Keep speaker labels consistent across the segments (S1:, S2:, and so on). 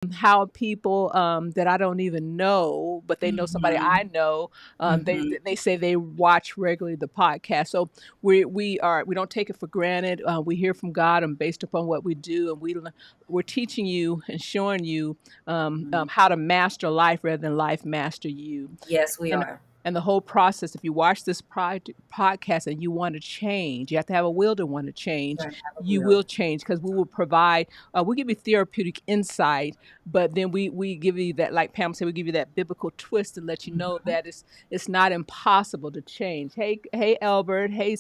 S1: how people that I don't even know, but they know somebody I
S2: Mhm.
S1: know.
S2: Mhm.
S1: They say they watch regularly the podcast. So we don't take it for granted. We hear from God, and based upon what we do, and we're teaching you and showing you
S2: Mhm.
S1: how to master life rather than life master you.
S2: Yes, we
S1: And
S2: are.
S1: and the whole process, if you watch this podcast and you want to change, you have to have a will to want to change.
S2: Gotta have a
S1: You
S2: will.
S1: will change because we will provide, we give you therapeutic insight, but then we give you that, like Pam said, we give you that biblical twist to let you know
S2: Mhm.
S1: that it's not impossible to change. Hey, Albert. Hey,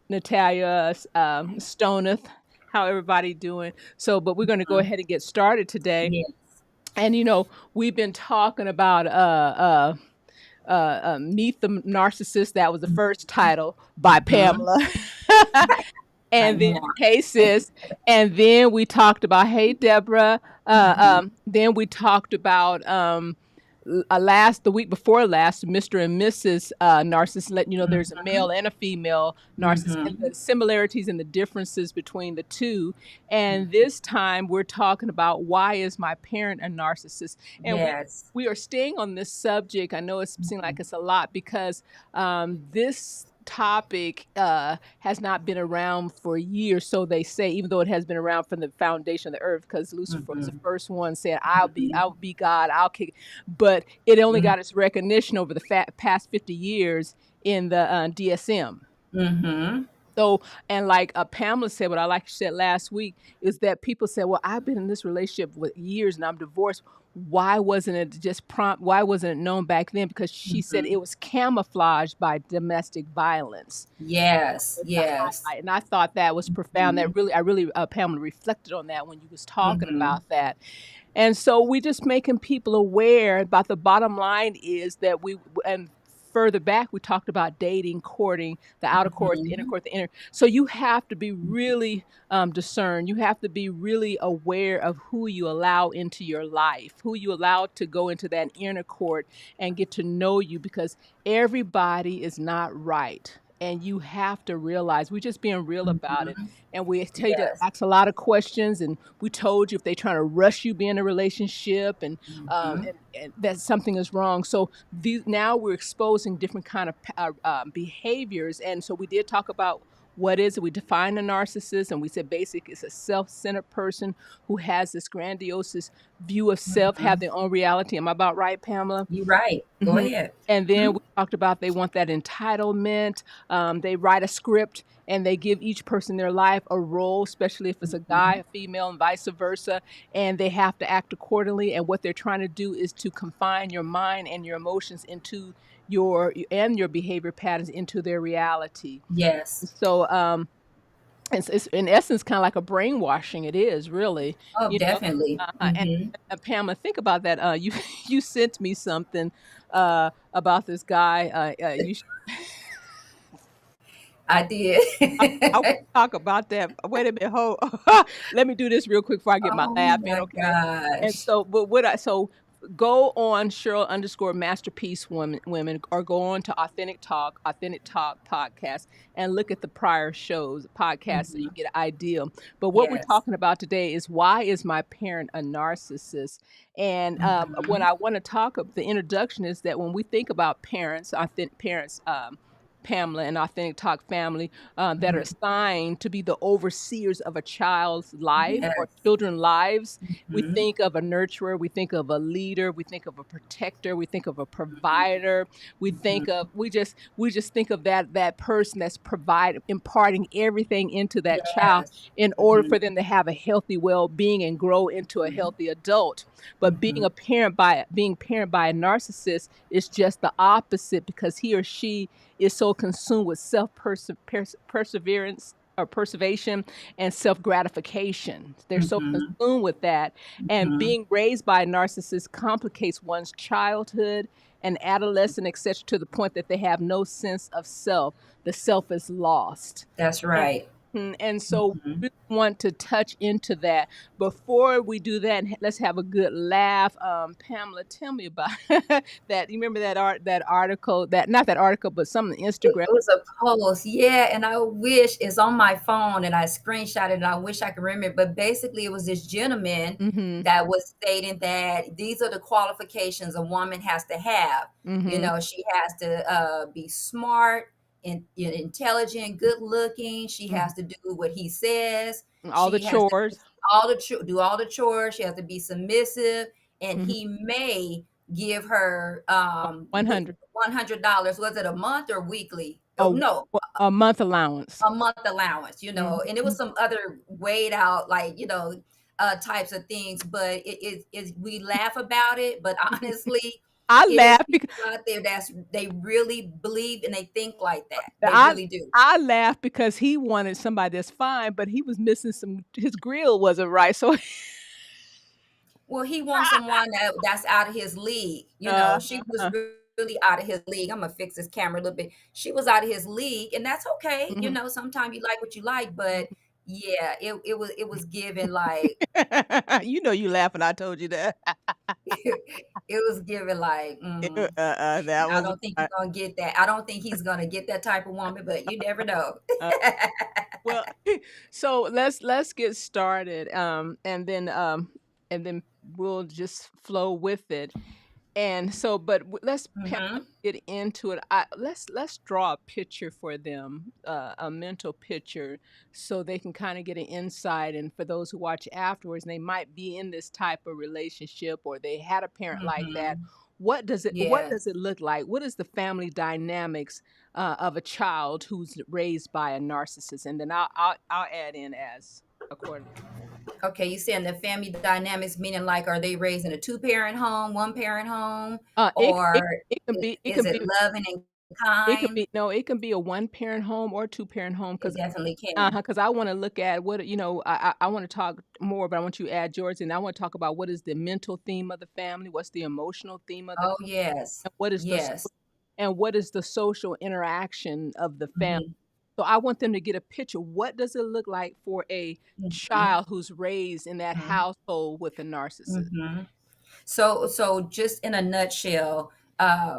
S1: Natalia, Stoneth. How everybody doing? So, but we're going to go
S2: Mhm.
S1: ahead and get started today.
S2: Yes.
S1: And we've been talking about Meet the Narcissist. That was the first title by
S2: Mhm.
S1: Pamela.
S2: By
S1: And then,
S2: more.
S1: hey, sis. And then we talked about, hey, Deborah.
S2: Mhm.
S1: Then we talked about the week before last, Mr. and Mrs. Narcissist, letting you know there's a
S2: Mhm.
S1: male and a female narcissist and
S2: Mhm.
S1: the similarities and the differences between the two. And this time we're talking about, why is my parent a narcissist? And
S2: Yes.
S1: we are staying on this subject. I know it seems like
S2: Mhm.
S1: it's a lot because this topic has not been around for years, so they say, even though it has been around from the foundation of the earth, because Lucifer was the
S2: Mhm.
S1: first one saying,
S2: Mhm.
S1: I'll be God, I'll kick. But it only
S2: Mhm.
S1: got its recognition over the past 50 years in the DSM.
S2: Mhm.
S1: So, and like Pamela said, what I like she said last week is that people say, well, I've been in this relationship with years and I'm divorced. Why wasn't it just prompt? Why wasn't it known back then? Because she said it
S2: Mhm.
S1: was camouflaged by domestic violence.
S2: Yes.
S1: Was the
S2: Yes.
S1: highlight. And I thought that was profound.
S2: Mhm.
S1: I really, Pamela, reflected on that when you was talking
S2: Mhm.
S1: about that. And so we just making people aware about the bottom line is that and further back we talked about dating, courting, the outer court, the inner
S2: Mhm.
S1: court, the inner. So you have to be really discerned. You have to be really aware of who you allow into your life, who you allow to go into that inner court and get to know you, because everybody is not right. And you have to realize we're just being real about it.
S2: Mhm.
S1: And we tell you to
S2: Yes.
S1: ask a lot of questions, and we told you if they're trying to rush you be in a relationship,
S2: Mhm.
S1: and that something is wrong. So now we're exposing different kind of behaviors. And so we did talk about what is it. We define a narcissist, and we said basic is a self-centered person who has this grandiose view of self, have
S2: Mhm.
S1: their own reality. Am I about right, Pamela?
S2: You're right. Go
S1: Mhm.
S2: ahead.
S1: And then we
S2: Mhm.
S1: talked about they want that entitlement. They write a script and they give each person in their life a role, especially if it's a guy,
S2: Mhm.
S1: a female, and vice versa. And they have to act accordingly. And what they're trying to do is to confine your mind and your emotions into your behavior patterns into their reality.
S2: Yes.
S1: So it's in essence kind of like a brainwashing. It is really,
S2: Oh,
S1: you know.
S2: definitely.
S1: And
S2: Mhm.
S1: Pamela, think about that. You you sent me something about this guy.
S2: I
S1: I want
S2: did.
S1: to talk about that. Wait a minute, hold. Let me do this real quick before I get my
S2: Oh
S1: laugh in,
S2: my
S1: okay? And
S2: gosh.
S1: so, but what I so go on Cheryl underscore masterpiece women, or go on to Authentic Talk podcast, and look at the prior shows, podcasts, so you
S2: Mhm.
S1: get an idea. But what we're
S2: Yes.
S1: talking about today is, why is my parent a narcissist? And when
S2: Mhm.
S1: I want to talk of the introduction is that when we think about parents, authentic parents, Pamela and Authentic Talk family, that are
S2: Mhm.
S1: assigned to be the overseers of a child's life or
S2: Yes.
S1: children's lives. We
S2: Mhm.
S1: think of a nurturer, we think of a leader, we think of a protector, we think of a
S2: Mhm.
S1: provider,
S2: Mhm.
S1: we just think of that person that's providing, imparting everything into that child
S2: Yes.
S1: in order
S2: Mhm.
S1: for them to have a healthy well-being and grow into a
S2: Mhm.
S1: healthy adult. But
S2: Mhm.
S1: being parent by a narcissist is just the opposite, because he or she is so consumed with perseverance or preservation and self gratification. They're so
S2: Mhm.
S1: consumed with that. And
S2: Mhm.
S1: being raised by a narcissist complicates one's childhood and adolescent, etc., to the point that they have no sense of self. The self is lost.
S2: That's
S1: And
S2: right.
S1: And so
S2: Mhm.
S1: we want to touch into that. Before we do that, let's have a good laugh. Pamela, tell me about that. You remember that article, that not that article, but some of the Instagram.
S2: It was a post, yeah, and I wish it's on my phone and I screenshot it and I wish I could remember. But basically, it was this gentleman
S1: Mhm.
S2: that was stating that these are the qualifications a woman has to have. You
S1: Mhm.
S2: know, she has to be smart, intelligent, good looking. She
S1: Mhm.
S2: has to do what he says.
S1: All the
S2: She has to do
S1: chores.
S2: do all the chores. She has to be submissive, and
S1: Mhm.
S2: he may give her
S1: Oh, 100.
S2: $100. Was it a month or weekly? Oh
S1: Oh,
S2: no,
S1: a month allowance.
S2: a month allowance,
S1: Mhm.
S2: and it was some other weighed out, like, types of things, but we laugh about it, but honestly,
S1: I
S2: it is
S1: laugh because
S2: people out there they really believe and they think like that. They
S1: I
S2: really do.
S1: I laugh because he wanted somebody that's fine, but he was missing his grill wasn't right, so
S2: Well, he wants someone that's out of his league. She was
S1: uh-huh.
S2: really out of his league. I'm gonna fix this camera a little bit. She was out of his league, and that's okay.
S1: Mhm.
S2: Sometimes you like what you like, but
S1: Mhm.
S2: yeah, it was given like
S1: You know you laughing, I told you that.
S2: it was given like,
S1: That
S2: I
S1: was
S2: don't think you're gonna get that. I don't think he's gonna get that type of woman, but you never know.
S1: uh, well, so let's get started, and then we'll just flow with it. And so, but let's Pamela,
S2: Hmm.
S1: get into it. Let's draw a picture for them, a mental picture, so they can kind of get an insight. And for those who watch afterwards, they might be in this type of relationship, or they had a parent like that.
S2: Hmm.
S1: What
S2: Yes.
S1: does it look like? What is the family dynamics of a child who's raised by a narcissist? And then I'll add in as accordingly.
S2: Okay, you saying the family dynamics, meaning like, are they raised in a two-parent home, one-parent home,
S1: Uh, it it
S2: or
S1: it can be
S2: is it loving and
S1: It could
S2: kind?
S1: be no, it can be a one-parent home or two-parent home,
S2: It
S1: 'cause
S2: definitely can.
S1: uh-huh, 'cause I wanna look at what I wanna talk more, but I want you to add yours, and I wanna talk about what is the mental theme of the family, what's the emotional theme of the
S2: Oh, yes.
S1: and what is
S2: Yes.
S1: the social interaction of the family.
S2: Mhm.
S1: So I want them to get a picture. What does it look like for a
S2: Mhm.
S1: child who's raised in that
S2: Mhm.
S1: household with a narcissist?
S2: Mhm. So just in a nutshell,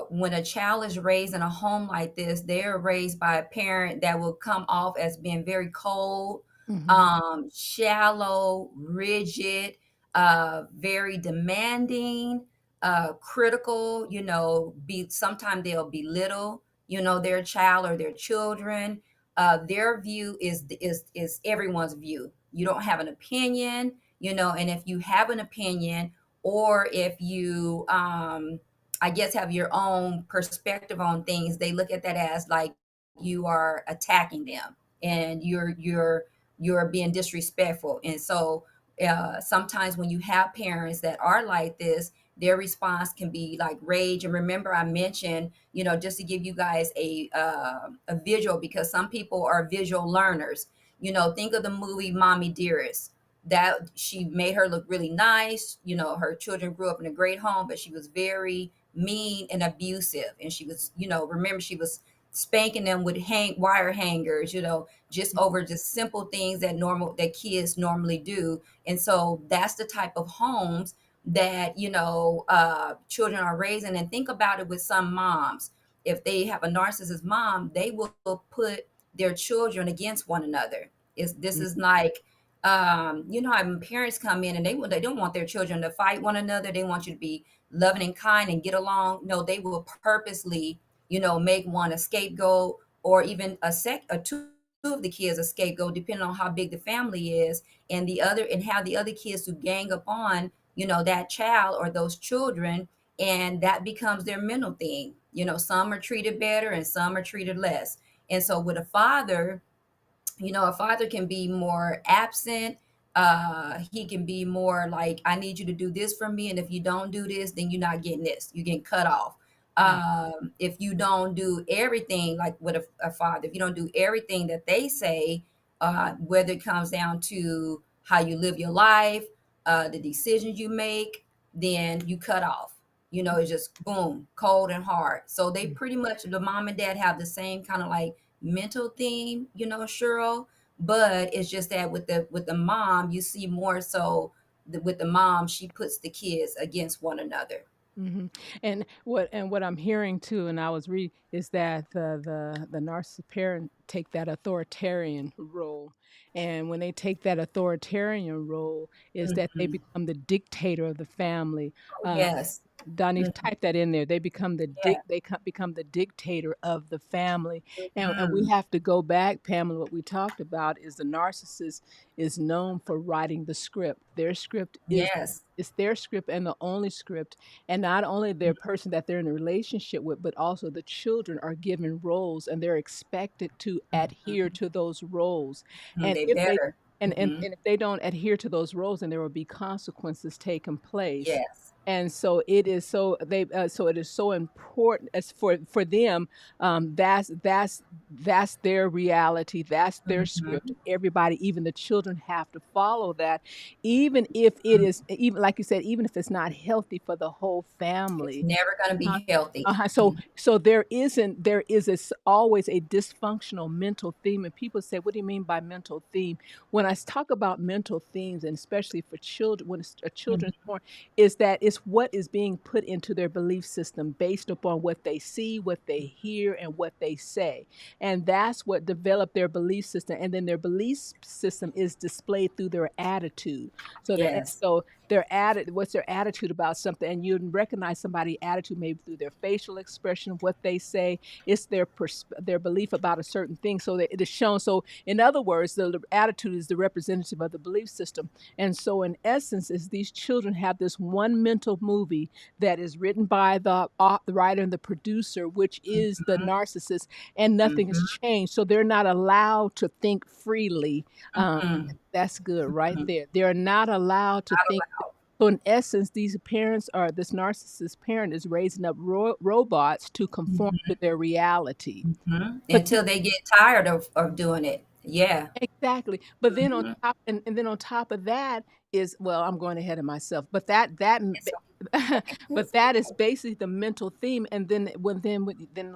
S2: when a child is raised in a home like this, they're raised by a parent that will come off as being very cold,
S1: Mhm,
S2: shallow, rigid, very demanding, critical. Be sometimes they'll belittle, their child or their children. Their view is everyone's view. You don't have an opinion, and if you have an opinion, or if you I guess have your own perspective on things, they look at that as like you are attacking them and you're being disrespectful. And so sometimes when you have parents that are like this, their response can be like rage. And remember, I mentioned, just to give you guys a visual, because some people are visual learners. Think of the movie Mommy Dearest. That she made her look really nice. Her children grew up in a great home, but she was very mean and abusive. And she was, remember, she was spanking them with wire hangers, just
S1: mhm,
S2: over just simple things that kids normally do. And so that's the type of homes that, children are raising. And think about it with some moms. If they have a narcissist mom, they will put their children against one another. This is
S1: mhm,
S2: like, how parents come in and they don't want their children to fight one another. They want you to be loving and kind and get along. No, they will purposely, make one a scapegoat, or even two of the kids a scapegoat, depending on how big the family is, and have the other kids to gang up on, that child or those children, and that becomes their mental thing. Some are treated better and some are treated less. And so with a father, a father can be more absent. He can be more like, I need you to do this for me, and if you don't do this, then you're not getting this, you're getting cut off.
S1: mm,
S2: If you don't do everything, like with a father, if you don't do everything that they say, whether it comes down to how you live your life, the decisions you make, then you cut off. It's just boom, cold and hard. So they
S1: mm,
S2: pretty much, the mom and dad have the same kind of like mental theme, Cheryl, but it's just that with the mom, you see more so with the mom, she puts the kids against one another.
S1: Mhm. And what I'm hearing too, and I was reading, is that the narcissist parent take that authoritarian role, and when they take that authoritarian role, is that they
S2: Mhm.
S1: become the dictator of the family.
S2: Oh,
S1: Uh,
S2: yes.
S1: Donnie,
S2: Mhm.
S1: type that in there. They
S2: Yeah.
S1: become the dictator of the family, and we
S2: Mhm.
S1: have to go back, Pamela. What we talked about is the narcissist is known for writing the script. Their script is
S2: Yes.
S1: it's their script and the only script, and not only their person that they're in a relationship with, but also the children are given roles, and they're expected to adhere
S2: Mhm.
S1: to those roles.
S2: Mhm.
S1: And
S2: They
S1: if they
S2: better. Mhm.
S1: and if they don't adhere to those roles, then there will be consequences taking place.
S2: Yes.
S1: And so it is so it is so important as for them, that's their reality, that's their script.
S2: Mhm.
S1: Everybody, even the children, have to follow that, even if it is, even like you said, even if it's not healthy for the whole
S2: It's
S1: family.
S2: never gonna
S1: Uh-huh.
S2: be healthy.
S1: Uh-huh. So there is always a dysfunctional mental theme, and people say, "What do you mean by mental theme?" When I talk about mental themes, and especially for children, when a
S2: Mhm.
S1: children's born, is that it's what is being put into their belief system based upon what they see, what they hear, and what they say, and that's what developed their belief system, and then their belief system is displayed through their attitude.
S2: Yes.
S1: So what's their attitude about something, and you recognize somebody's attitude maybe through their facial expression, what they say. It's their belief about a certain thing, so that it is shown. So in other words, the attitude is the representative of the belief system. And so in essence, is these children have this one mental movie that is written by the writer and the producer, which is the
S2: Mhm.
S1: narcissist, and nothing has
S2: Mhm.
S1: changed, so they're not allowed to think freely. um,
S2: Mm-mm.
S1: that's good right
S2: Mm.
S1: there. They're not allowed to
S2: Not
S1: think.
S2: allowed.
S1: So in essence, these parents are this narcissist parent is raising up robots to conform
S2: Mhm.
S1: to their reality.
S2: Mhm.
S1: But
S2: Until they get tired of doing it. Yeah.
S1: exactly. But then on
S2: Mhm.
S1: top and then on top of that is, well, I'm going ahead of myself, but that
S2: It's
S1: but
S2: it's
S1: that is
S2: okay.
S1: basically the mental theme. And then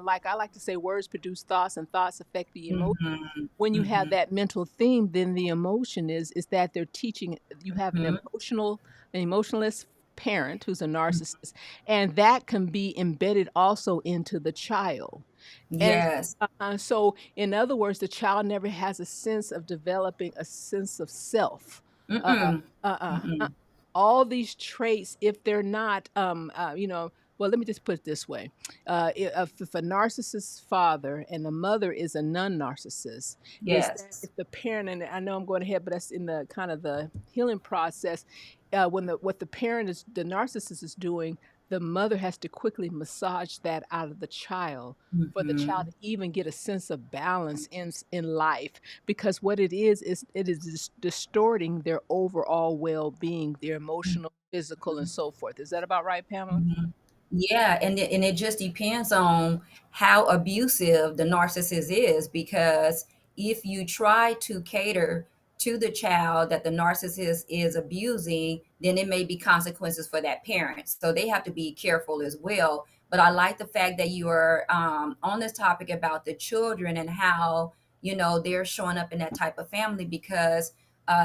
S1: like I like to say, words produce thoughts, and thoughts affect the emotion.
S2: Mhm.
S1: When you have
S2: Mhm.
S1: that mental theme, then the emotion is that they're teaching. You have
S2: Mhm.
S1: an emotionless parent who's a
S2: Mhm.
S1: narcissist, and that can be embedded also into the child. And
S2: Yes.
S1: so, in other words, the child never has a sense of developing a sense of self. Uh,
S2: Mm-mm.
S1: uh, uh, uh,
S2: Mm-mm.
S1: all these traits, if they're not, well, let me just put it this way: if a narcissist father and the mother is a non-narcissist, is that
S2: Yes.
S1: if the parent, and I know I'm going ahead, but that's in the kind of the healing process, when the narcissist is doing, the mother has to quickly massage that out of the child for the child
S2: Mhm.
S1: to even get a sense of balance in life, because what it is it is distorting their overall well-being, their emotional, physical, and so forth. Is that about right, Pamela?
S2: Mhm. Yeah, and it just depends on how abusive the narcissist is, because if you try to cater to the child that the narcissist is abusing, then it may be consequences for that parent. So they have to be careful as well. But I like the fact that you are on this topic about the children and how, they're showing up in that type of family, because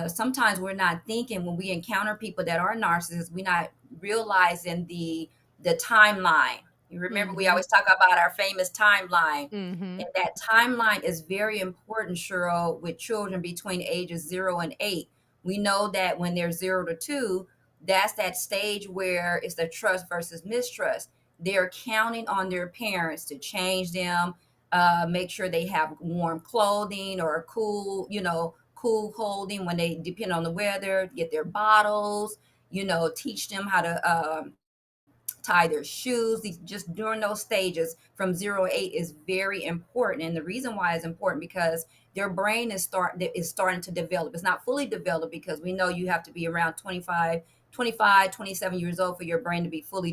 S2: sometimes we're not thinking when we encounter people that are narcissists, we're not realizing the timeline. You remember we
S1: Mhm.
S2: always talk about our famous timeline.
S1: Mhm.
S2: And that timeline is very important, Cheryl, with children between ages 0 and 8. We know that when they're 0 to 2, that's that stage where it's the trust versus mistrust. They're counting on their parents to change them, make sure they have warm clothing or cool, cool holding when they depend on the weather, get their bottles, teach them how to tie their shoes. Just during those stages from 0 to 8 is very important. And the reason why it's important, because their brain is starting to develop. It's not fully developed, because we know you have to be around 25, 27 years old for your brain to be fully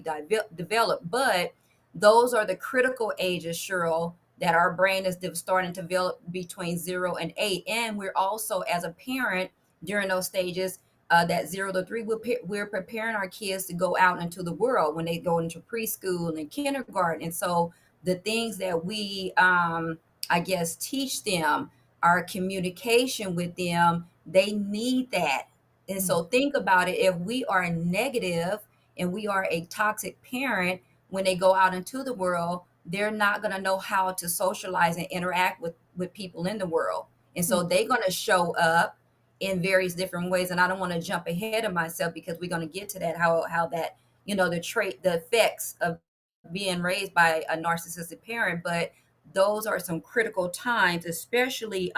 S2: developed. But those are the critical ages, Cheryl, that our brain is starting to develop between 0 and 8. And we're also, as a parent, during those stages, that 0 to 3, we're preparing our kids to go out into the world when they go into preschool and kindergarten. And so the things that we, I guess, teach them, our communication with them, they need that. And
S1: Mm,
S2: so think about it. If we are negative and we are a toxic parent, when they go out into the world, they're not going to know how to socialize and interact with people in the world. And
S1: mm,
S2: so they're going to show up in various different ways. And I don't want to jump ahead of myself because we're going to get to that, how that, the effects of being raised by a narcissistic parent. But those are some critical times, especially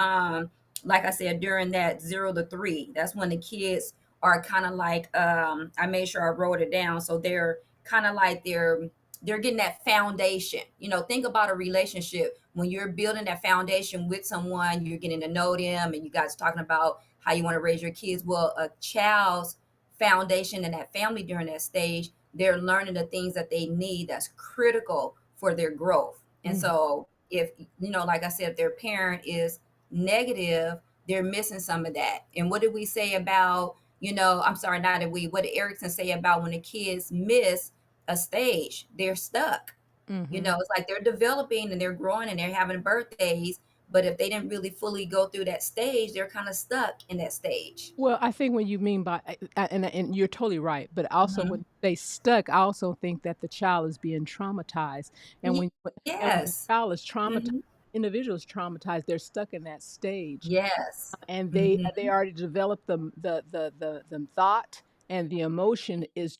S2: like I said, during that 0 to 3. That's when the kids are kind of like, I made sure I wrote it down. So they're kind of like they're getting that foundation. Think about a relationship. When you're building that foundation with someone, you're getting to know them, and you guys are talking about how you want to raise your kids. Well, a child's foundation in that family during that stage, they're learning the things that they need that's critical for their growth. And
S1: mm.
S2: so if, like I said, if their parent is negative, they're missing some of that. And what did we say about, I'm sorry, not that what did Erickson say about when the kids miss a stage, they're stuck.
S1: Mhm.
S2: It's like they're developing and they're growing and they're having birthdays, but if they didn't really fully go through that stage, they're kind of stuck in that stage.
S1: Well, I think when you mean by and you're totally right, but also
S2: Mhm.
S1: when they stuck, I also think that the child is being traumatized, and
S2: Ye-
S1: when the
S2: yes.
S1: child is traumatized,
S2: Hmm.
S1: individual is traumatized, they're stuck in that stage,
S2: Yes.
S1: and
S2: Hmm.
S1: they already developed the thought, and the emotion is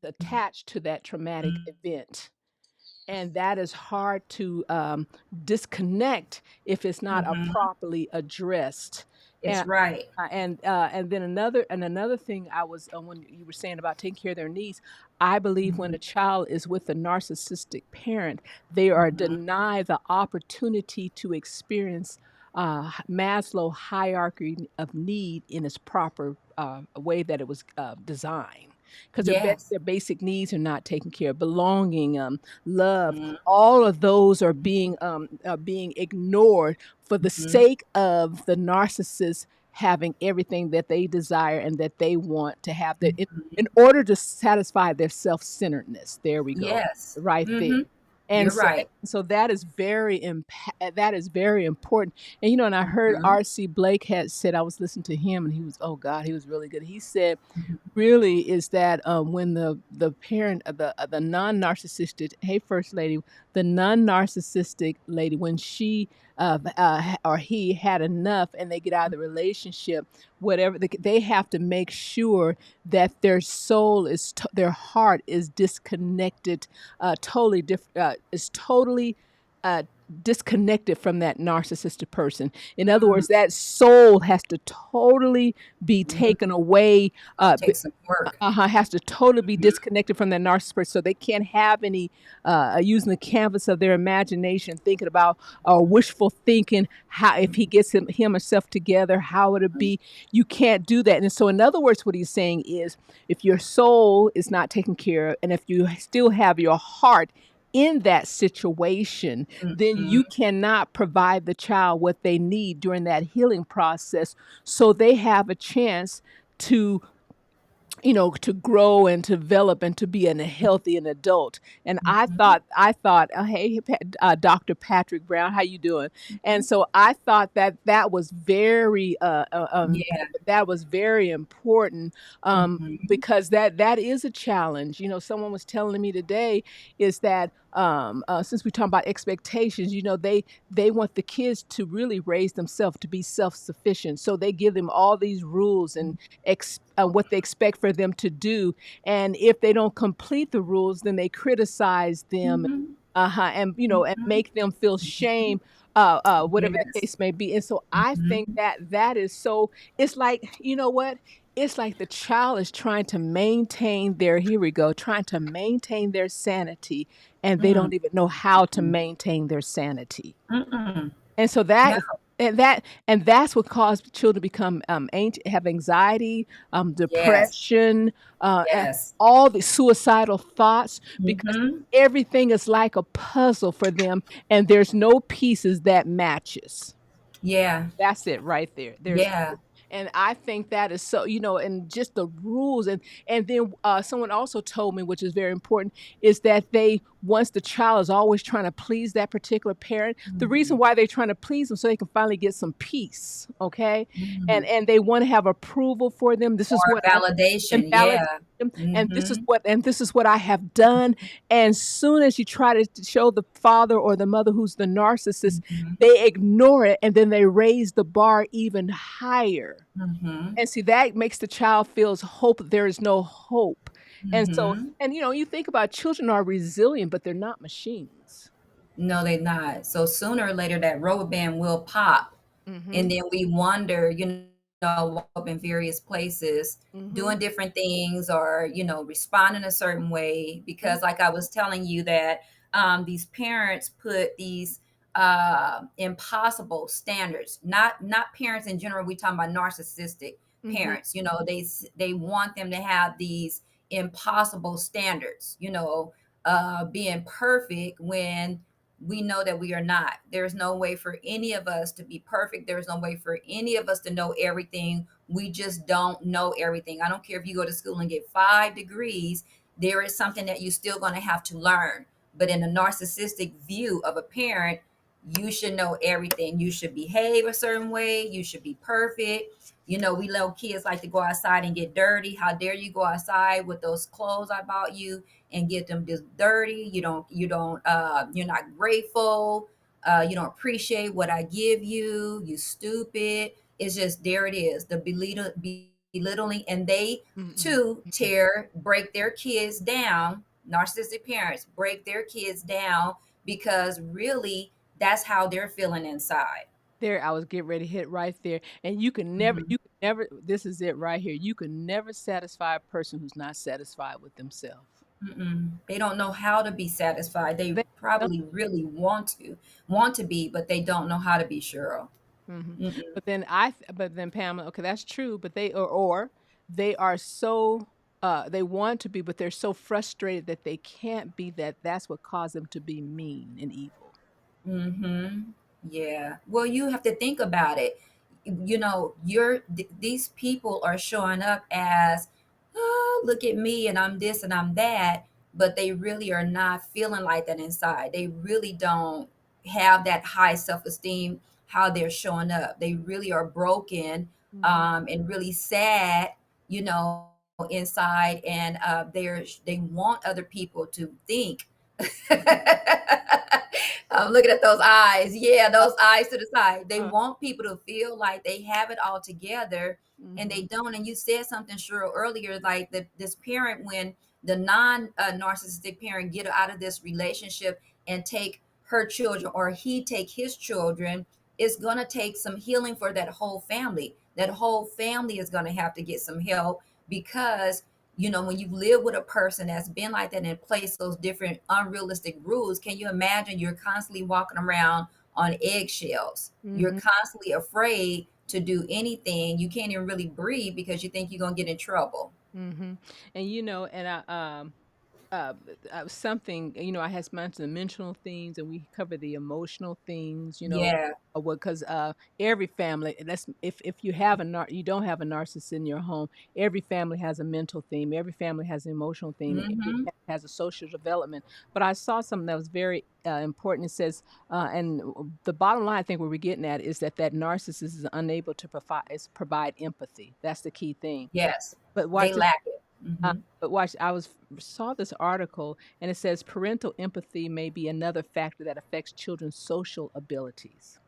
S1: attached to that traumatic event. And that is hard to disconnect if it's not
S2: Hmm.
S1: properly addressed.
S2: It's
S1: And
S2: right.
S1: and then another thing I was when you were saying about taking care of their needs, I believe when a
S2: Hmm.
S1: child is with a narcissistic parent, they are
S2: Hmm.
S1: denied the opportunity to experience Maslow hierarchy of need in its proper way that it was designed. Because
S2: Yes.
S1: their basic needs are not taken care of, belonging, love,
S2: Hmm.
S1: all of those are being ignored for the
S2: Hmm.
S1: sake of the narcissist having everything that they desire and that they want to have in order to satisfy their self-centeredness. There we go.
S2: Yes.
S1: Right there.
S2: Hmm.
S1: And
S2: You're
S1: so
S2: right.
S1: that is that is very important. And and I heard
S2: Hmm.
S1: R.C. Blake had said, I was listening to him, and he was, oh God, he was really good. He said
S2: Hmm.
S1: really is that when the parent of the non-narcissistic, hey first lady, the non-narcissistic lady, when she or he had enough and they get out of the relationship, whatever they have to make sure that their soul their heart is disconnected, totally different, is totally uh, disconnected from that narcissistic person. In other words, that soul has to totally be
S2: Hmm.
S1: taken away,
S2: Take some work.
S1: has to totally be
S2: Hmm.
S1: disconnected from that narcissist person, so they can't have any using the canvas of their imagination, thinking about wishful thinking, how if he gets him himself together, how would it be. You can't do that. And so in other words, what he's saying is, if your soul is not taken care of, and if you still have your heart in that situation, then
S2: Hmm.
S1: you cannot provide the child what they need during that healing process, so they have a chance to to grow and to develop and to be a healthy an adult. And
S2: Hmm.
S1: I thought, hey, Dr. Patrick Brown, how you doing? And so I thought that that was very
S2: Yeah.
S1: that was very important,
S2: Hmm.
S1: because that is a challenge. Someone was telling me today is that since we talk about expectations, they want the kids to really raise themselves to be self-sufficient, so they give them all these rules and what they expect for them to do. And if they don't complete the rules, then they criticize them,
S2: Hmm.
S1: and and
S2: Hmm.
S1: make them feel shame, whatever the
S2: Yes.
S1: case may be. And so I think
S2: Hmm.
S1: that is so. It's like, what? It's like the child is trying to maintain their, here we go, trying to maintain their sanity, and they
S2: Mm.
S1: don't even know how to maintain their sanity.
S2: Mm-mm.
S1: And so
S2: No.
S1: and that's what caused children to become have anxiety,
S2: Yes.
S1: depression, and
S2: Yes.
S1: all the suicidal thoughts, because
S2: Hmm.
S1: everything is like a puzzle for them, and there's no pieces that matches.
S2: Yeah.
S1: That's it right there. There's
S2: Yeah.
S1: And I think that is so, and just the rules. And then someone also told me, which is very important, is that they once the child is always trying to please that particular parent, the reason
S2: Mhm.
S1: why they're trying to please them so they can finally get some peace, okay? And
S2: Mhm.
S1: and they want to have approval for them. This is
S2: Or
S1: what I and
S2: validation,
S1: validate
S2: yeah.
S1: them,
S2: Mhm.
S1: and this is what I have done. And soon as you try to show the father or the mother who's the narcissist,
S2: Mhm.
S1: they ignore it and then they raise the bar even higher.
S2: Mhm.
S1: And see, that makes the child feels hope there is no hope. And so,
S2: Mhm.
S1: and you think about children are resilient, but they're not machines.
S2: No, they're not. So sooner or later, that rubber band will pop, and
S1: Mhm.
S2: then we wonder, walk up in various places,
S1: Mhm.
S2: doing different things, or responding a certain way.
S1: Mhm.
S2: Because, like I was telling you, that these parents put these impossible standards. Not parents in general. We talking about narcissistic
S1: Mhm.
S2: parents. They want them to have these impossible standards. Being perfect when we know that we are not. There's no way for any of us to be perfect. There's no way for any of us to know everything. We just don't know everything. I don't care if you go to school and get 5 degrees, there is something that you're still going to have to learn. But in a narcissistic view of a parent, you should know everything. You should behave a certain way. You should be perfect. We little kids like to go outside and get dirty. How dare you go outside with those clothes I bought you and get them just dirty? You're not grateful. You don't appreciate what I give you. You stupid. It's just, there it is, the belittling, and they
S1: Mm-mm.
S2: too break their kids down. Narcissistic parents break their kids down because really that's how they're feeling inside.
S1: There, I was getting ready to hit right there. And
S2: Mhm.
S1: you can never, this is it right here. You can never satisfy a person who's not satisfied with themselves.
S2: Mm-mm. They don't know how to be satisfied. They
S1: They,
S2: probably really want to be, but they don't know how to be sure.
S1: mhm.
S2: Mm-mm.
S1: But then Pamela, okay, that's true, but or they are so they want to be, but they're so frustrated that they can't be that that's what caused them to be mean and evil.
S2: Mm-hmm. Yeah. Well, you have to think about it. These people are showing up as, oh, look at me and I'm this and I'm that, but they really are not feeling like that inside. They really don't have that high self-esteem how they're showing up. They really are broken,
S1: Mhm.
S2: and really sad, you know, inside, and they want other people to think. I'm looking at those eyes. Yeah,
S1: Uh,
S2: those eyes to the side. They
S1: uh,
S2: want people to feel like they have it all together, and they
S1: mhm.
S2: don't. And you said something, sure, earlier, like this parent, when the non narcissistic parent get out of this relationship and take her children, or he take his children, it's gonna take some healing for that whole family. That whole family is gonna have to get some help, because when you live with a person that's been like that and place those different unrealistic rules, can you imagine you're constantly walking around on eggshells? You're
S1: Mhm.
S2: constantly afraid to do anything. You can't even really breathe because you think you're going to get in trouble.
S1: Mhm. And and uh, something, I had mentioned the mental things, and we cover the emotional things,
S2: Yeah.
S1: because every family, and that's if you have you don't have a narcissist in your home, every family has a mental theme, every family has an emotional theme, every
S2: Hmm.
S1: family has a social development. But I saw something that was very important. It says, the bottom line, I think, where we're getting at is that narcissist is unable to provide empathy. That's the key thing.
S2: Yes.
S1: But
S2: They
S1: watch this.
S2: lack it.
S1: Uh,
S2: Hmm.
S1: but watch, saw this article, and it says parental empathy may be another factor that affects children's social abilities.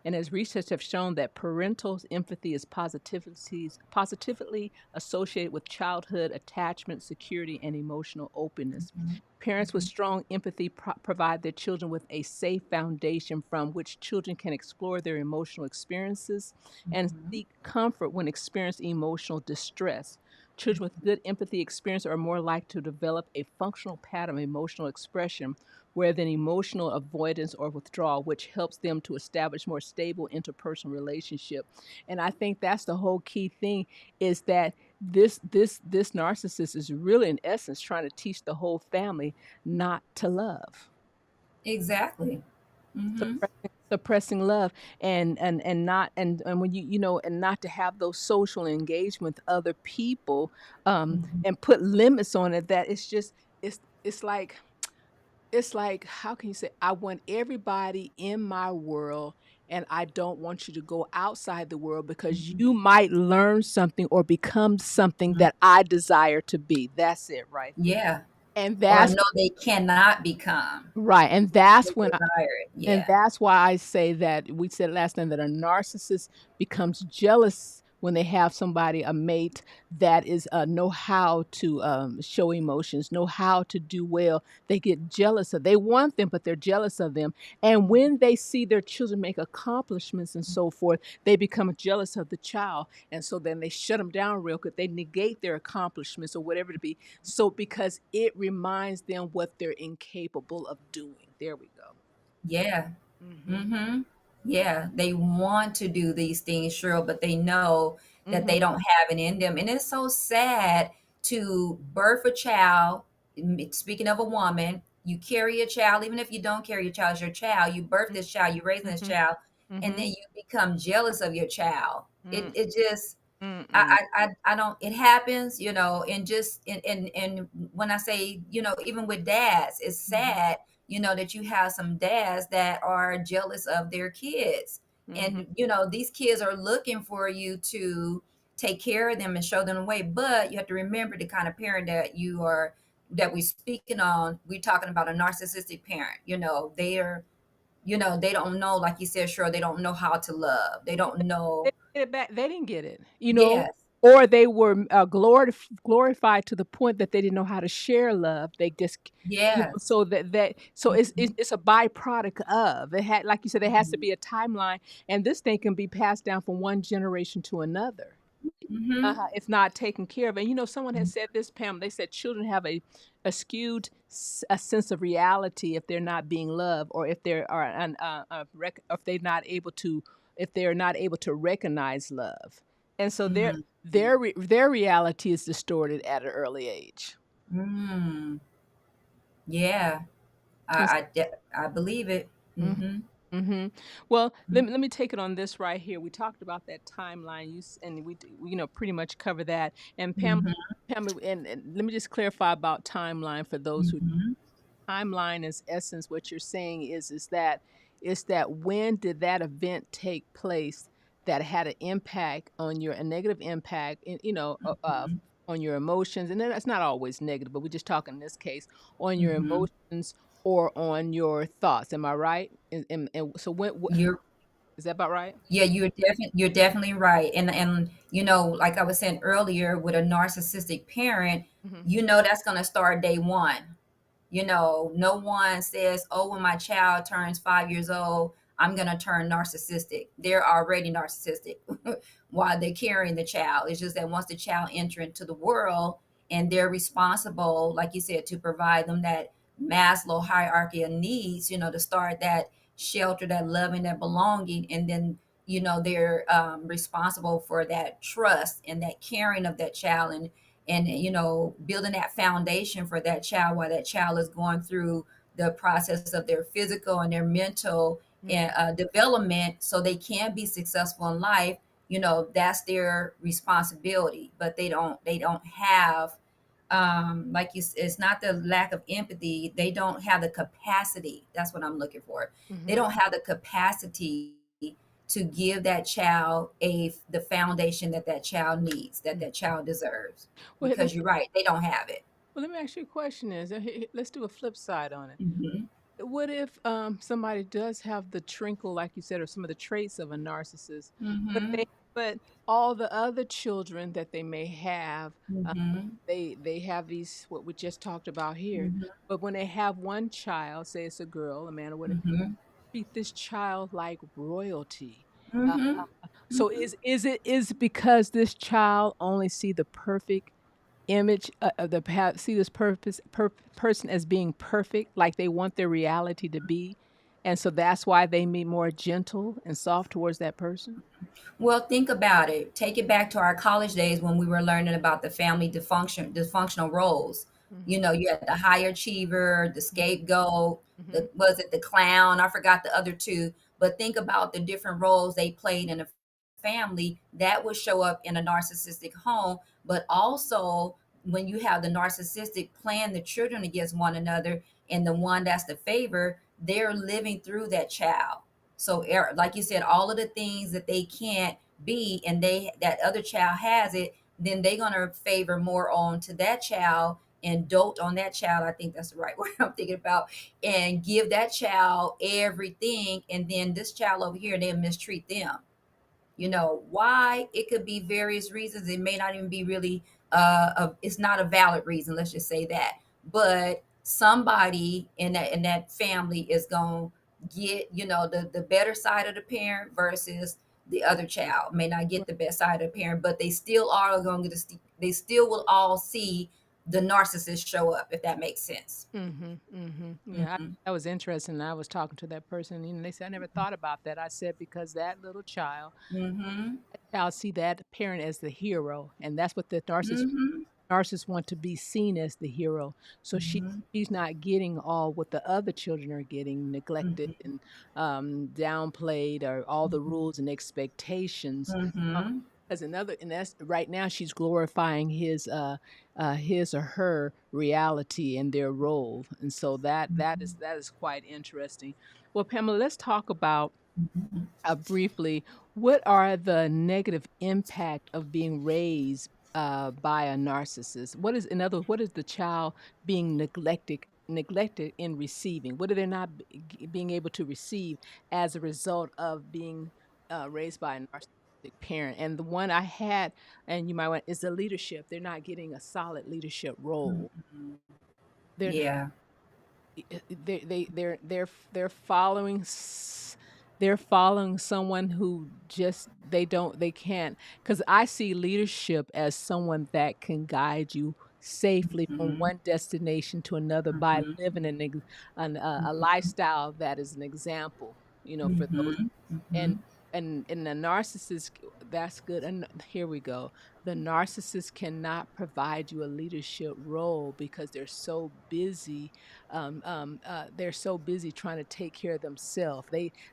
S1: And as research have shown that parental empathy is positively associated with childhood attachment, security, and emotional openness.
S2: Hmm.
S1: Parents with
S2: Hmm.
S1: strong empathy provide their children with a safe foundation from which children can explore their emotional experiences and
S2: Hmm.
S1: seek comfort when experiencing emotional distress. Children with good empathy experience are more likely to develop a functional pattern of emotional expression rather than emotional avoidance or withdrawal, which helps them to establish more stable interpersonal relationship. And I think that's the whole key thing, is that this narcissist is really in essence trying to teach the whole family not to love.
S2: Exactly. Hmm.
S1: Suppressing. suppressing love, and not, and when you know, and not to have those social engagement with other people,
S2: Mhm.
S1: and put limits on it, that it's just, it's like, it's like, how can you say, I want everybody in my world, and I don't want you to go outside the world because
S2: Mhm.
S1: you might learn something or become something
S2: Mhm.
S1: that I desire to be. That's it right there.
S2: Yeah.
S1: And
S2: Or
S1: that's
S2: no, they cannot become.
S1: right. And
S2: They
S1: that's when
S2: desire it.
S1: and
S2: Yeah.
S1: that's why I say that we said last time that a narcissist becomes jealous when they have somebody, a mate that is know how to show emotions, know how to do well. They get jealous of. They want them, but they're jealous of them. And when they see their children make accomplishments and so forth, they become jealous of the child, and so then they shut them down real quick. They negate their accomplishments or whatever it be. So because it reminds them what they're incapable of doing. There we go.
S2: Yeah.
S1: Mhm.
S2: Mhm. Yeah, they want to do these things, sure, but they know that
S1: Mhm.
S2: they don't have it in them, and it's so sad to birth a child. Speaking of a woman, you carry a child, even if you don't carry a child, it's your child. You birth this child, you're raising this
S1: Mhm.
S2: child, and then
S1: Mhm.
S2: you become jealous of your child.
S1: Mm.
S2: It just
S1: Mm-mm.
S2: I don't, it happens, you know, and just and when I say, you know, even with dads, it's
S1: Mhm.
S2: sad, you know, that you have some dads that are jealous of their kids.
S1: Mhm.
S2: And, you know, these kids are looking for you to take care of them and show them the way. But you have to remember the kind of parent that you are, that we speaking on. We're talking about a narcissistic parent. You know, they are, you know, they don't know, like you said, sure, they don't know how to love. They don't
S1: They
S2: know.
S1: get it back. They didn't get it, you know,
S2: Yes.
S1: or they were glorified to the point that they didn't know how to share love. They just, you know,
S2: Yes.
S1: so that so
S2: Mhm.
S1: it's a byproduct of it. Had, like you said, there has to
S2: Mhm.
S1: be a timeline, and this thing can be passed down from one generation to another.
S2: Mhm.
S1: If not taken care of. And you know, someone has
S2: Mhm.
S1: said this, Pam. They said children have a skewed a sense of reality if they're not being loved, or if they are if they're not able to, if they're not able to recognize love. And so
S2: Mhm.
S1: their reality is distorted at an early age.
S2: Mm. Yeah.
S1: Yes.
S2: I believe it.
S1: Mhm.
S2: Mhm.
S1: Mhm. Well, let me take it on this right here. We talked about that timeline, and you know, pretty much cover that. And
S2: Mhm.
S1: Pam, and let me just clarify about timeline for those who,
S2: Mhm.
S1: timeline is essence. What you're saying is that when did that event take place that had an impact on your, a negative impact, you know,
S2: Mhm.
S1: on your emotions, and then that's not always negative, but we're just talking in this case on your
S2: Mhm.
S1: emotions or on your thoughts. Am I right? And so when
S2: You're
S1: is that about right?
S2: yeah, you're definitely right. And you know, like I was saying earlier, with a narcissistic parent,
S1: Hmm.
S2: you know that's gonna start day one. You know, no one says, oh, when my child turns 5 years old, I'm going to turn narcissistic. They're already narcissistic while they're carrying the child. It's just that once the child enter into the world and they're responsible, like you said, to provide them that Maslow hierarchy of needs, you know, to start that shelter, that loving, that belonging. And then, you know, they're responsible for that trust and that caring of that child, and you know, building that foundation for that child while that child is going through the process of their physical and their mental
S1: Hmm.
S2: development, so they can be successful in life. You know, that's their responsibility. But they don't have, like you, it's not the lack of empathy, they don't have the capacity. That's what I'm looking for. They
S1: Hmm.
S2: don't have the capacity to give that child the foundation that that child needs, that that child deserves.
S1: Well,
S2: Because you're right, they don't have it.
S1: let me ask you a question. Let's do a flip side on it.
S2: Hmm.
S1: What if somebody does have the trinkle, like you said, or some of the traits of a narcissist, but
S2: Hmm.
S1: but all the other children that they may have,
S2: Hmm.
S1: they have these, what we just talked about here.
S2: Hmm.
S1: But when they have one child, say it's a girl, a man, or whatever,
S2: Hmm.
S1: treat this child like royalty. Uh,
S2: Hmm.
S1: so is it because this child only see the perfect image of the see this person as being perfect, like they want their reality to be, and so that's why they be more gentle and soft towards that person.
S2: Well, think about it. Take it back to our college days when we were learning about the family dysfunctional roles. You
S1: Mhm.
S2: know, you had the high achiever, the
S1: Mhm.
S2: scapegoat,
S1: Mhm.
S2: the was it the clown? I forgot the other two. but think about the different roles they played in a family that would show up in a narcissistic home. But also, when you have the narcissistic playing the children against one another, and the one that's the favor, they're living through that child. So like you said, all of the things that they can't be, and they that other child has it, then they're gonna favor more on to that child and dote on that child. I think that's the right word I'm thinking about, and give that child everything, and then this child over here, they'll mistreat them. You know why? It could be various reasons. It may not even be really it's not a valid reason, let's just say that. But somebody in that family is going to get, the better side of the parent versus the other child may not get the best side of the parent, but they still are going to they still will all see the narcissist show up, if that makes sense.
S1: Mhm, mhm. Yeah,
S2: Hmm.
S1: that was interesting. I was talking to that person, and they said, "I never thought about that." I said, "Because that little child,
S2: Hmm.
S1: that child see that parent as the hero, and that's what the
S2: Hmm.
S1: narcissists want to be seen as the hero. So
S2: Hmm.
S1: she's not getting all what the other children are getting, neglected
S2: Hmm.
S1: and downplayed, or all the rules and expectations.
S2: Hmm.
S1: As another, and that's right now she's glorifying his or her reality and their role, and so that is quite interesting. Well, Pamela, let's talk about
S2: Hmm.
S1: briefly, what are the negative impact of being raised by a narcissist? What is, in other words, what is the child being neglected in receiving? What are they not being able to receive as a result of being raised by a narcissistic parent? And the one I had, and you might want, is the leadership. They're not getting a solid leadership role.
S2: Hmm.
S1: They're
S2: Yeah.
S1: they're following they're following someone who just they can't, because I see leadership as someone that can guide you safely from
S2: Mhm,
S1: one destination to another by
S2: mhm,
S1: living a lifestyle that is an example, for those.
S2: mhm,
S1: And
S2: mhm,
S1: and the narcissist, that's good. And here we go. The narcissist cannot provide you a leadership role because they're so busy trying to take care of themselves.